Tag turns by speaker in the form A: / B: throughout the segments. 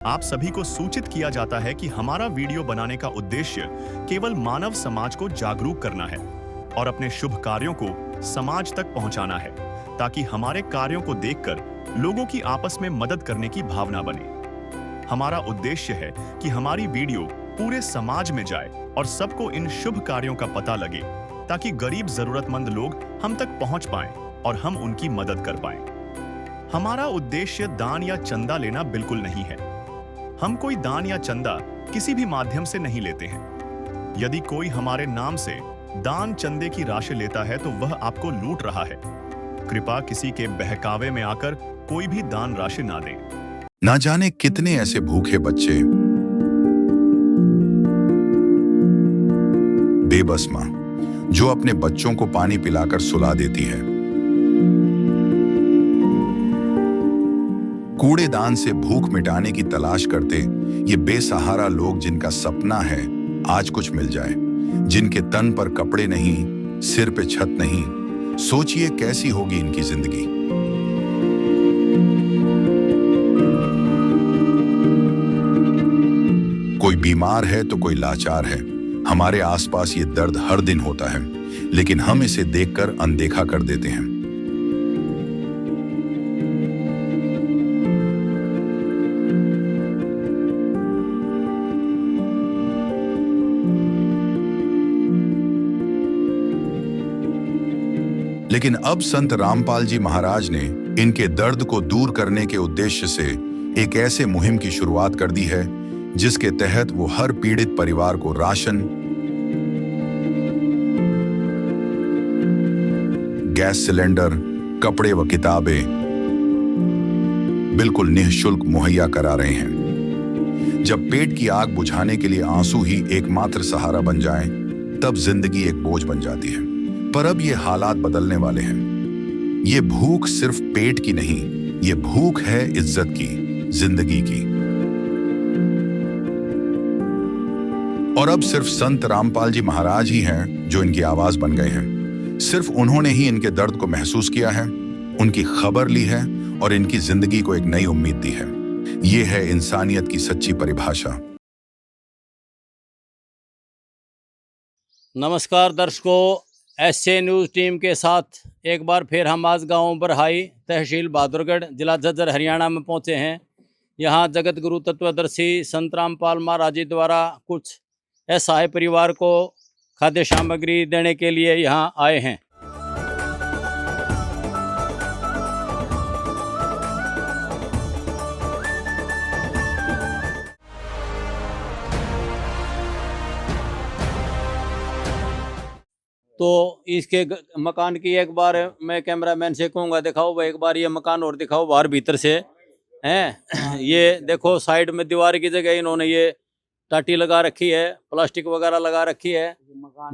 A: आप सभी को सूचित किया जाता है कि हमारा वीडियो बनाने का उद्देश्य केवल मानव समाज को जागरूक करना है और अपने शुभ कार्यों को समाज तक पहुंचाना है, ताकि हमारे कार्यों को देखकर लोगों की आपस में मदद करने की भावना बने। हमारा उद्देश्य है कि हमारी वीडियो पूरे समाज में जाए और सबको इन शुभ कार्यों का पता लगे, ताकि गरीब जरूरतमंद लोग हम तक पहुंच पाएं और हम उनकी मदद कर पाएं। हमारा उद्देश्य दान या चंदा लेना बिल्कुल नहीं है। हम कोई दान या चंदा किसी भी माध्यम से नहीं लेते हैं। यदि कोई हमारे नाम से दान चंदे की राशि लेता है तो वह आपको लूट रहा है। कृपया किसी के बहकावे में आकर कोई भी दान राशि ना दें।
B: ना जाने कितने ऐसे भूखे बच्चे, बेबस मां जो अपने बच्चों को पानी पिलाकर सुला देती है। कूड़ेदान से भूख मिटाने की तलाश करते ये बेसहारा लोग, जिनका सपना है आज कुछ मिल जाए, जिनके तन पर कपड़े नहीं, सिर पे छत नहीं, सोचिए कैसी होगी इनकी जिंदगी। कोई बीमार है तो कोई लाचार है। हमारे आसपास ये दर्द हर दिन होता है, लेकिन हम इसे देखकर अनदेखा कर देते हैं। लेकिन अब संत रामपाल जी महाराज ने इनके दर्द को दूर करने के उद्देश्य से एक ऐसे मुहिम की शुरुआत कर दी है, जिसके तहत वो हर पीड़ित परिवार को राशन, गैस सिलेंडर, कपड़े व किताबें बिल्कुल निःशुल्क मुहैया करा रहे हैं। जब पेट की आग बुझाने के लिए आंसू ही एकमात्र सहारा बन जाएं, तब जिंदगी एक बोझ बन जाती है। पर अब ये हालात बदलने वाले हैं। ये भूख सिर्फ पेट की नहीं, ये भूख है इज्जत की, जिंदगी की। और अब सिर्फ संत रामपाल जी महाराज ही हैं जो इनकी आवाज बन गए हैं। सिर्फ उन्होंने ही इनके दर्द को महसूस किया है, उनकी खबर ली है और इनकी जिंदगी को एक नई उम्मीद दी है। ये है इंसानियत की सच्ची परिभाषा।
C: नमस्कार दर्शकों, एसए न्यूज़ टीम के साथ एक बार फिर हम आज गांव बरहाई, तहसील बहादुरगढ़, जिला झज्जर, हरियाणा में पहुंचे हैं। यहां जगत गुरु तत्वदर्शी संत रामपाल महाराज जी द्वारा कुछ असहाय परिवार को खाद्य सामग्री देने के लिए यहां आए हैं। तो इसके मकान की एक बार मैं कैमरामैन से कहूँगा, दिखाओ भाई एक बार ये मकान और दिखाओ बाहर भीतर से हैं। ये देखो साइड में दीवार की जगह इन्होंने ये टाटी लगा रखी है, प्लास्टिक वगैरह लगा रखी है।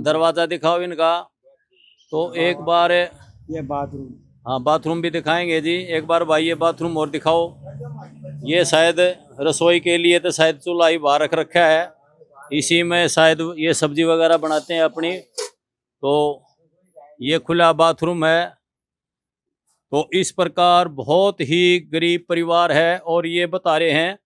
C: दरवाज़ा दिखाओ इनका। तो एक बार
D: ये बाथरूम,
C: हाँ बाथरूम भी दिखाएंगे जी। एक बार भाई ये बाथरूम और दिखाओ। ये शायद रसोई के लिए तो शायद चूल्हा ही बाहर रख रखा है, इसी में शायद ये सब्जी वगैरह बनाते हैं अपनी। तो ये खुला बाथरूम है। तो इस प्रकार बहुत ही गरीब परिवार है। और ये बता रहे हैं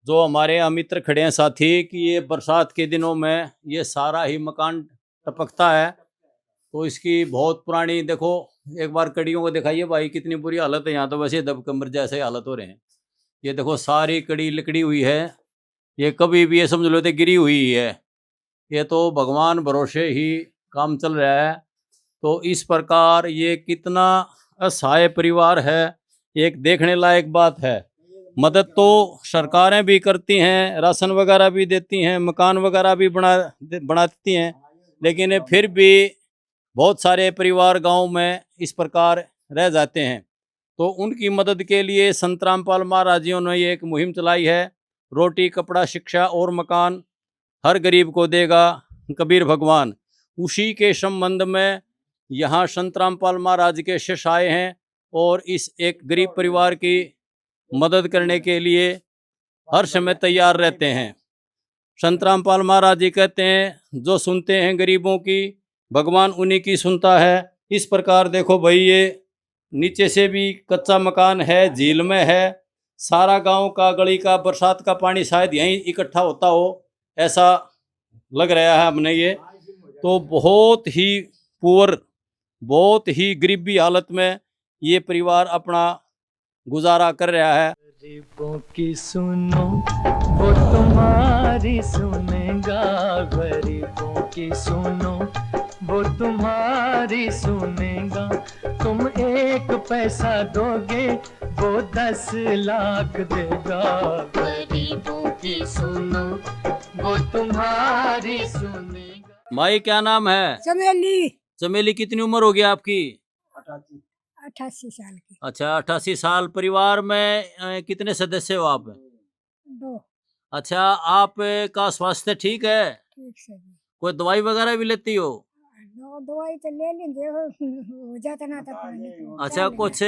C: जो हमारे यहाँ मित्र खड़े हैं साथी, कि ये बरसात के दिनों में ये सारा ही मकान टपकता है। तो इसकी बहुत पुरानी, देखो एक बार कड़ियों को दिखाइए भाई, कितनी बुरी हालत है। यहाँ तो वैसे दबकमर जैसे हालत हो रहे हैं। ये देखो सारी कड़ी लकड़ी हुई है। ये कभी भी ये समझ लो तो गिरी हुई है। ये तो भगवान भरोसे ही काम चल रहा है। तो इस प्रकार ये कितना असहाय परिवार है, एक देखने लायक बात है। मदद तो सरकारें भी करती हैं, राशन वगैरह भी देती हैं, मकान वगैरह भी बनाती हैं, लेकिन फिर भी बहुत सारे परिवार गांव में इस प्रकार रह जाते हैं। तो उनकी मदद के लिए संत रामपाल महाराज जी ने ये एक मुहिम चलाई है। रोटी, कपड़ा, शिक्षा और मकान हर गरीब को देगा कबीर भगवान। उसी के संबंध में यहाँ संत रामपाल महाराज के शिष्य आए हैं और इस एक गरीब परिवार की मदद करने के लिए हर समय तैयार रहते हैं। संत रामपाल महाराज जी कहते हैं, जो सुनते हैं गरीबों की, भगवान उन्हीं की सुनता है। इस प्रकार देखो भाई, ये नीचे से भी कच्चा मकान है, झील में है, सारा गांव का गली का बरसात का पानी शायद यहीं इकट्ठा होता हो, ऐसा लग रहा है हमने। ये तो बहुत ही पुअर, बहुत ही गरीबी हालत में ये परिवार अपना गुजारा कर रहा है।
D: गरीबों की सुनो वो तुम्हारी सुनेगा, गरीबों की सुनो वो तुम्हारी सुनेगा। तुम एक पैसा दोगे वो 10 लाख देगा, गरीबों की सुनो वो तुम्हारी सुनेगा।
C: माई क्या नाम है?
E: चमेली।
C: चमेली, कितनी उम्र हो गई आपकी?
E: 88 साल की।
C: अच्छा, 88 साल। परिवार में कितने सदस्य हो आप?
E: 2।
C: अच्छा, आप का स्वास्थ्य ठीक है?
E: ठीक से जी।
C: कोई दवाई वगैरह भी लेती हो?
E: दवाई तो ले लेंगे, हो जाता ना था पानी तो
C: अच्छा,
E: क्या लेना।
C: कुछ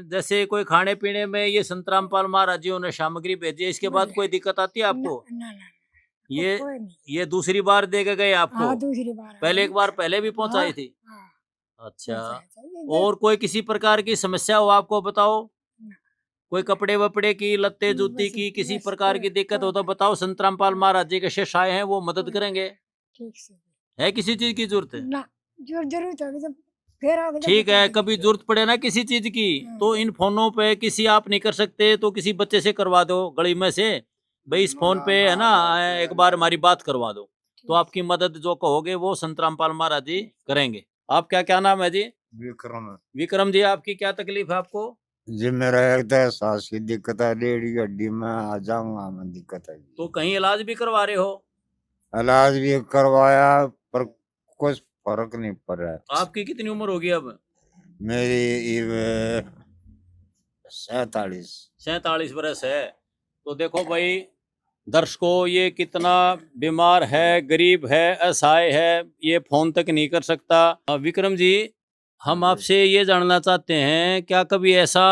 C: जैसे कोई खाने पीने में ये संतराम पाल महाराज जी ने सामग्री भेजी है, इसके बाद कोई दिक्कत आती है आपको?
E: ना ना,
C: ये
E: कोई नहीं।
C: ये दूसरी बार दे के गए आपको?
E: हाँ, दूसरी बार
C: पहले एक बार पहले भी पहुंचाई थी?
E: हाँ,
C: अच्छा,
E: और
C: और कोई किसी प्रकार की समस्या हो आपको बताओ?
E: ना।
C: कोई कपड़े वपड़े की, लत्ते जूती
E: बस-
C: की, किसी
E: बस
C: प्रकार की
E: कोई-
C: दिक्कत हो तो
E: कोई-
C: बताओ। संतराम पाल महाराज जी के शिष्य आए हैं, वो मदद करेंगे।
E: ठीक से
C: है किसी चीज की जरूरत?
E: ना, जरूरत होगी तो फिर आगे जब
C: ठीक
E: बता
C: है,
E: देंगे।
C: कभी जरूरत पड़े ना किसी चीज की
E: हाँ।
C: तो इन फोनों पे किसी आप नहीं कर सकते तो किसी बच्चे से करवा दो गली में से, भाई इस फोन पे है ना, एक बार हमारी बात करवा दो, तो आपकी मदद जो कहोगे वो संतराम पाल महाराज जी करेंगे। आपका क्या नाम है जी?
F: विक्रम।
C: विक्रम जी, आपकी क्या तकलीफ है आपको?
F: जी मेरा एक तो सांस की दिक्कत है, रीढ़ की हड्डी में आ जाऊंगा मैं, दिक्कत है।
C: तो कहीं इलाज भी करवा रहे हो?
F: इलाज भी करवाया पर कुछ फर्क नहीं पड़ रहा है।
C: आपकी कितनी उम्र होगी अब?
F: मेरी 47।
C: 47 बरस है। तो देखो भाई दर्शकों, ये कितना बीमार है, गरीब है, असहाय है, ये फोन तक नहीं कर सकता। विक्रम जी, हम आपसे ये जानना चाहते हैं, क्या कभी ऐसा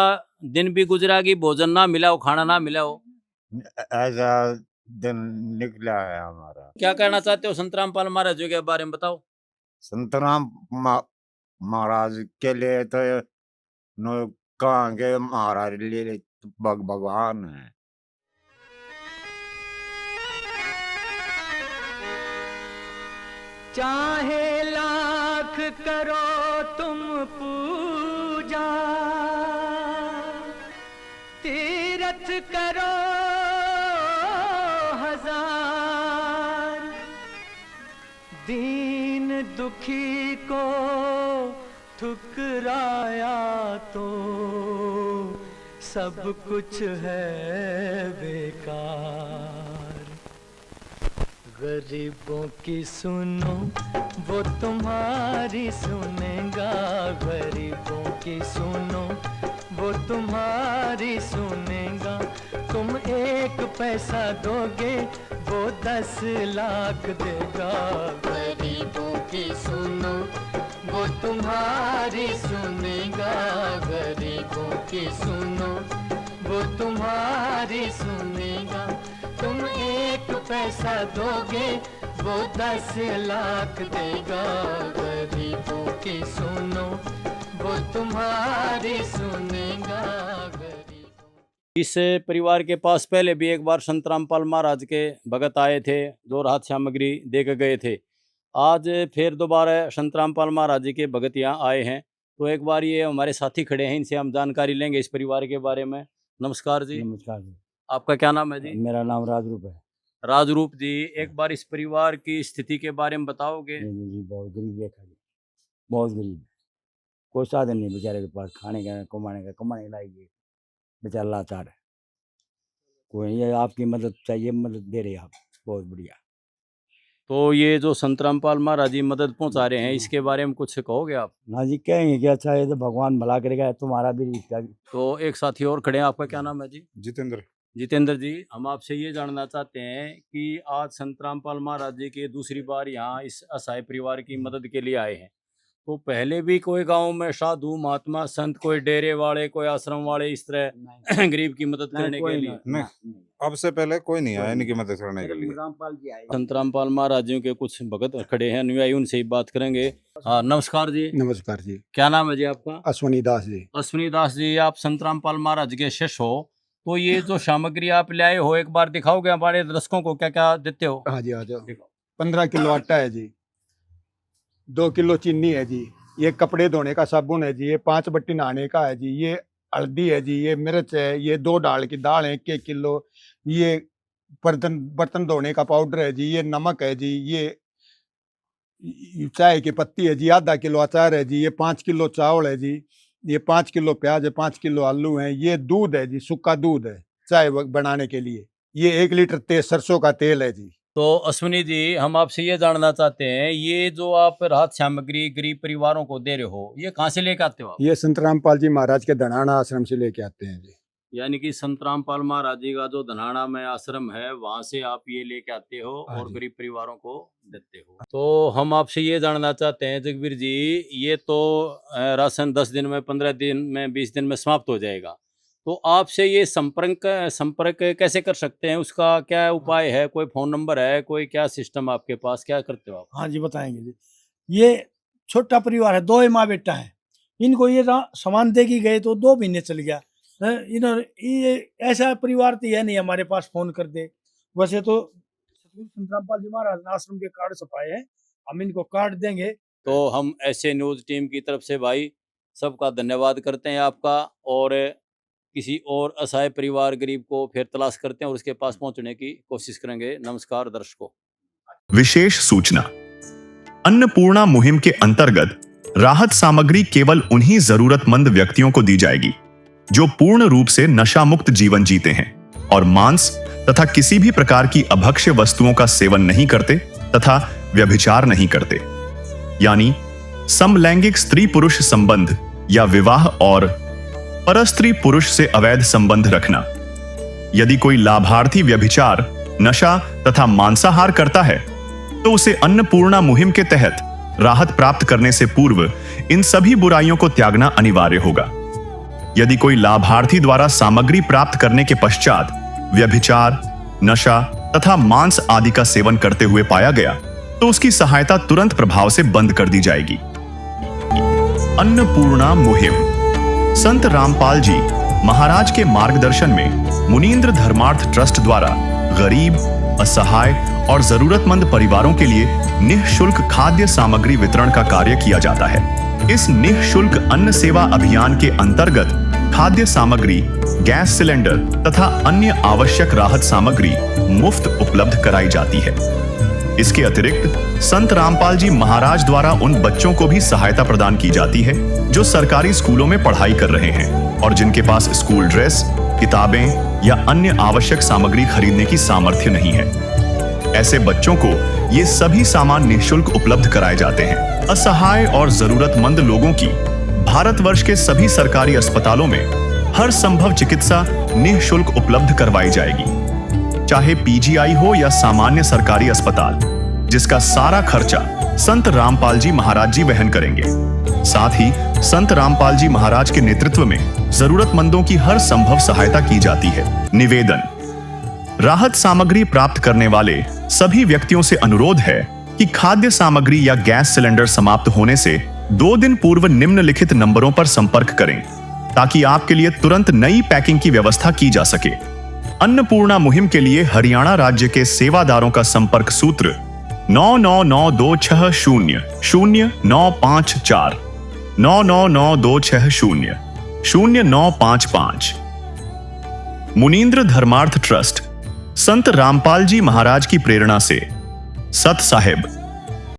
C: दिन भी गुजरा कि भोजन ना मिला हो, खाना ना मिला हो?
F: ऐसा दिन निकला है हमारा।
C: क्या कहना चाहते हो संतराम पाल महाराज जी के बारे में बताओ।
F: संतराम महाराज के लिए तो नो कहाँ के महाराज लिए भगवान है।
D: चाहे लाख करो तुम पूजा, तीरथ करो 1000, दीन दुखी को ठुकराया तो सब कुछ है बेकार। गरीबों की सुनो वो तुम्हारी सुनेगा, गरीबों की सुनो वो तुम्हारी सुनेगा। तुम एक पैसा दोगे वो 10 लाख देगा, गरीबों की सुनो वो तुम्हारी सुनेगा, गरीबों की सुनो वो तुम्हारी सुनेगा। तुम एक पैसा दोगे वो 10 लाख देगा, गरीबों की सुनो वो तुम्हारी सुनेगा, गरीबों।
C: इस परिवार के पास पहले भी एक बार संतराम पाल महाराज के भगत आए थे, जो राहत सामग्री दे के गए थे। आज फिर दोबारा संतराम पाल महाराज जी के भगत यहाँ आए हैं, तो एक बार ये हमारे साथी खड़े हैं, इनसे हम जानकारी लेंगे इस परिवार के बारे में। नमस्कार जी।
G: नमस्कार जी।
C: आपका क्या नाम है जी?
G: मेरा नाम राजरूप है।
C: राजरूप जी, एक बार इस परिवार की स्थिति के बारे में बताओगे?
G: जी बहुत गरीब है, बहुत गरीब है। कोई साधन नहीं बेचारे के पास, खाने का कमाने लायक बेचारा लाचार है। कोई ये आपकी मदद चाहिए, मदद दे रहे हैं आप, बहुत बढ़िया।
C: तो ये जो संतराम पाल महाराज जी मदद पहुंचा रहे हैं, इसके बारे में कुछ कहोगे आप?
G: ना जी, कहेंगे कि अच्छा ये तो भगवान भला करेगा, तुम्हारा भी इसका भी।
C: तो एक साथी और खड़े हैं, आपका क्या नाम है जी?
H: जितेंद्र।
C: जितेंद्र जी, हम आपसे ये जानना चाहते हैं कि आज संतराम पाल महाराज जी के दूसरी बार यहाँ इस असहाय परिवार की मदद के लिए आए हैं, तो पहले भी कोई गांव में साधु महात्मा संत, कोई डेरे वाले, कोई आश्रम वाले इस तरह गरीब की मदद करने के लिए?
H: नहीं, अब से पहले कोई नहीं आया इनकी मदद करने के लिए।
G: रामपाल जी आए।
C: संतराम पाल महाराज जी के कुछ भगत खड़े हैं, अनुयायी, उनसे ही बात करेंगे। हाँ, नमस्कार जी।
I: नमस्कार जी।
C: क्या नाम है जी आपका?
I: अश्वनी दास जी।
C: अश्विनी दास जी, आप संतराम पाल महाराज के शिष्य हो, तो ये जो सामग्री आप लाए हो एक बार दिखाओगे हमारे दर्शकों को क्या क्या देते हो?
I: हाँ जी, हाँ जी। 15 किलो आटा है जी, 2 किलो चीनी है जी, ये कपड़े धोने का साबुन है जी, ये 5 बट्टी नहाने का है जी, ये हल्दी है जी, ये मिर्च है, ये 2 दाल की दाल है 1 किलो, ये बर्तन बर्तन धोने का पाउडर है जी, ये नमक है जी, ये चाय की पत्ती है जी, आधा किलो अचार है जी, ये 5 किलो चावल है जी, ये 5 किलो प्याज है, 5 किलो आलू है, ये दूध है जी, सूखा दूध है चाय बनाने के लिए, ये 1 लीटर तेल सरसों का तेल है जी।
C: तो अश्विनी जी, हम आपसे ये जानना चाहते हैं, ये जो आप राहत सामग्री गरीब परिवारों को दे रहे हो, ये कहाँ से लेके आते हो आप?
I: ये संत रामपाल जी महाराज के धनाना आश्रम से लेके आते हैं जी।
C: यानी कि संत रामपाल महाराज जी का जो धनाना में आश्रम है, वहां से आप ये लेके आते हो
I: हाँ
C: और
I: जी।
C: गरीब परिवारों को देते हो। तो हम आपसे ये जानना चाहते हैं जगबीर जी, ये तो राशन 10 दिन में, 15 दिन में, 20 दिन में समाप्त हो जाएगा, तो आपसे ये संपर्क कैसे कर सकते हैं? उसका क्या उपाय है? कोई फोन नंबर है? कोई क्या सिस्टम आपके पास? क्या करते हो आप?
J: हाँ जी, बताएंगे जी। ये छोटा परिवार है, 2 माँ बेटा है। इनको ये सामान दे के गए तो 2 महीने चल गया। इन्होंने ये ऐसा परिवार तो है नहीं हमारे पास फोन कर दे। वैसे तो संत रामपाल जी महाराज ने आश्रम के कार्ड छपाए हैं, हम इनको कार्ड देंगे।
C: तो हम ऐसे न्यूज़ टीम की तरफ से भाई सबका धन्यवाद करते हैं आपका, और किसी और असहाय परिवार गरीब को फिर तलाश करते हैं और उसके पास पहुंचने की कोशिश करेंगे। नमस्कार दर्शकों।
A: विशेष सूचना, अन्नपूर्णा मुहिम के अंतर्गत राहत सामग्री केवल उन्हीं जरूरतमंद व्यक्तियों को दी जाएगी जो पूर्ण रूप से नशा मुक्त जीवन जीते हैं और मांस तथा किसी भी प्रकार की अभक्ष्य वस्तुओं का सेवन नहीं करते तथा व्यभिचार नहीं करते, यानी समलैंगिक स्त्री पुरुष संबंध या विवाह और परस्त्री पुरुष से अवैध संबंध रखना। यदि कोई लाभार्थी व्यभिचार, नशा तथा मांसाहार करता है तो उसे अन्नपूर्णा मुहिम के तहत राहत प्राप्त करने से पूर्व इन सभी बुराइयों को त्यागना अनिवार्य होगा। यदि कोई लाभार्थी द्वारा सामग्री प्राप्त करने के पश्चात व्यभिचार, नशा तथा मांस आदि का सेवन करते हुए पाया गया तो उसकी सहायता तुरंत प्रभाव से बंद कर दी जाएगी। अन्नपूर्णा मुहिम संत रामपाल जी महाराज के मार्गदर्शन में मुनींद्र धर्मार्थ ट्रस्ट द्वारा गरीब, असहाय और जरूरतमंद परिवारों के लिए निःशुल्क खाद्य सामग्री वितरण का कार्य किया जाता है। इस निःशुल्क अन्न सेवा अभियान के अंतर्गत खाद्य सामग्री, गैस सिलेंडर तथा अन्य आवश्यक राहत सामग्री मुफ्त उपलब्ध कराई जाती है। इसके अतिरिक्त संत रामपाल जी महाराज द्वारा उन बच्चों को भी सहायता प्रदान की जाती है जो सरकारी स्कूलों में पढ़ाई कर रहे हैं और जिनके पास स्कूल ड्रेस, किताबें या अन्य आवश्यक सामग्री खरीदने की सामर्थ्य नहीं है। ऐसे बच्चों को ये सभी सामान निःशुल्क उपलब्ध कराए जाते हैं। असहाय और जरूरतमंद लोगों की भारतवर्ष के सभी सरकारी अस्पतालों में हर संभव चिकित्सा निःशुल्क उपलब्ध करवाई जाएगी, चाहे पीजीआई हो या सामान्य सरकारी अस्पताल, जिसका सारा खर्चा संत रामपाल जी महाराज जी वहन करेंगे। साथ ही संत रामपाल जी महाराज के नेतृत्व में जरूरतमंदों की हर संभव सहायता की जाती है। निवेदन, राहत सामग्री प्राप्त करने वाले सभी व्यक्तियों से अनुरोध है कि खाद्य सामग्री या गैस सिलेंडर समाप्त होने से 2 दिन पूर्व निम्नलिखित नंबरों पर संपर्क करें ताकि आपके लिए तुरंत नई पैकिंग की व्यवस्था की जा सके। अन्नपूर्णा मुहिम के लिए हरियाणा राज्य के सेवादारों का संपर्क सूत्र 9992600954 9992600955। मुनींद्र धर्मार्थ ट्रस्ट संत रामपाल जी महाराज की प्रेरणा से सत साहिब